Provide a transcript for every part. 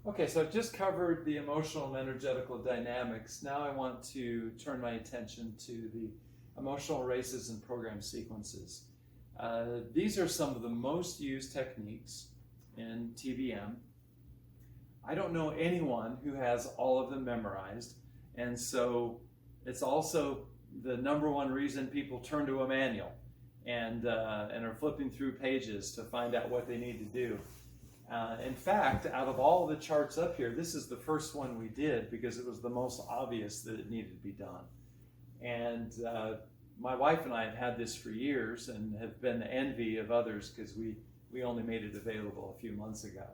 Okay, so I've just covered the emotional and energetical dynamics. Now I want to turn my attention to the emotional races and program sequences. These are some of the most used techniques in TBM. I don't know anyone who has all of them memorized, and so it's also the number one reason people turn to a manual and are flipping through pages to find out what they need to do. In fact, out of all the charts up here, this is the first one we did because it was the most obvious that it needed to be done. And my wife and I have had this for years and have been the envy of others because we only made it available a few months ago.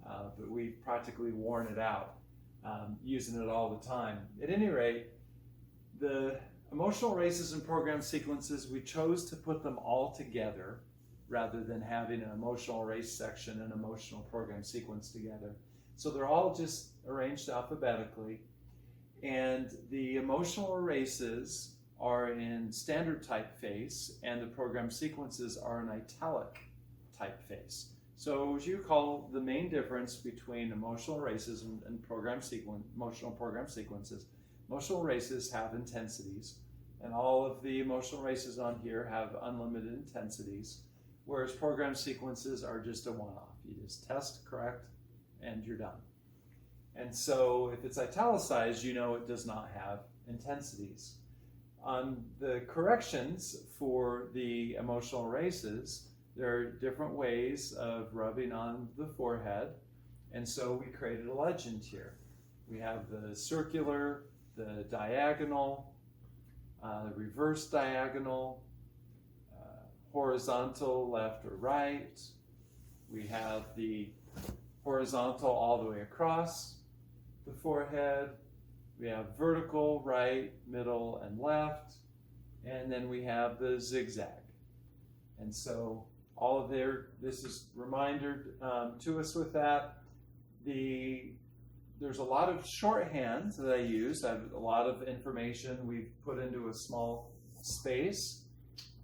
But we've practically worn it out, using it all the time. At any rate, the emotional races and program sequences, we chose to put them all together rather than having an emotional race section and emotional program sequence together. So they're all just arranged alphabetically. And the emotional races are in standard typeface and the program sequences are in italic typeface. So as you recall, the main difference between emotional races and emotional program sequences, emotional races have intensities, and all of the emotional races on here have unlimited intensities, whereas program sequences are just a one-off. You just test, correct, and you're done. And so if it's italicized, you know it does not have intensities. On the corrections for the emotional races, there are different ways of rubbing on the forehead, and so we created a legend here. We have the circular, the diagonal, reverse diagonal, horizontal left or right. We have the horizontal all the way across the forehead. We have vertical, right, middle, and left. And then we have the zigzag. And so all of this is reminder to us with that. There's a lot of shorthand that I use. I have a lot of information we've put into a small space.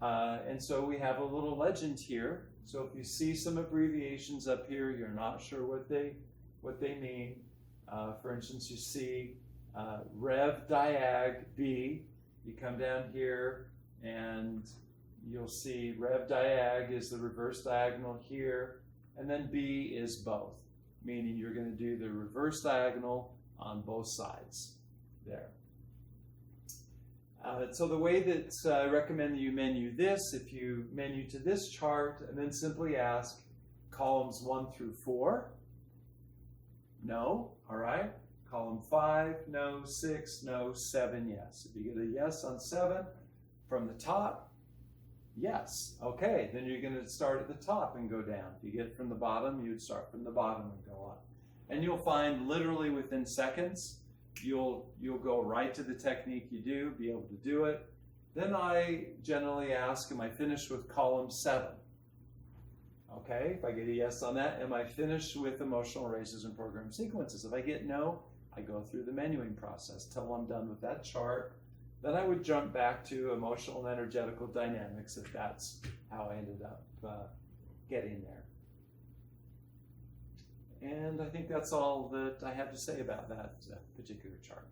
And so we have a little legend here. So if you see some abbreviations up here, you're not sure what they mean. For instance, you see Rev Diag B. You come down here and you'll see Rev Diag is the reverse diagonal here, and then B is both, meaning you're going to do the reverse diagonal on both sides there. So the way that I recommend that you menu this, if you menu to this chart and then simply ask columns 1 through 4, no, all right. Column 5, no. 6, no. 7, yes. If you get a yes on 7 from the top, yes. Okay, then you're going to start at the top and go down. If you get from the bottom, you'd start from the bottom and go up. And you'll find literally within seconds, you'll go right to the technique you do, be able to do it. Then I generally ask, am I finished with column 7? Okay, if I get a yes on that, am I finished with emotional races and program sequences? If I get no, I go through the menuing process till I'm done with that chart. Then I would jump back to emotional and energetical dynamics if that's how I ended up getting there. And I think that's all that I have to say about that particular chart.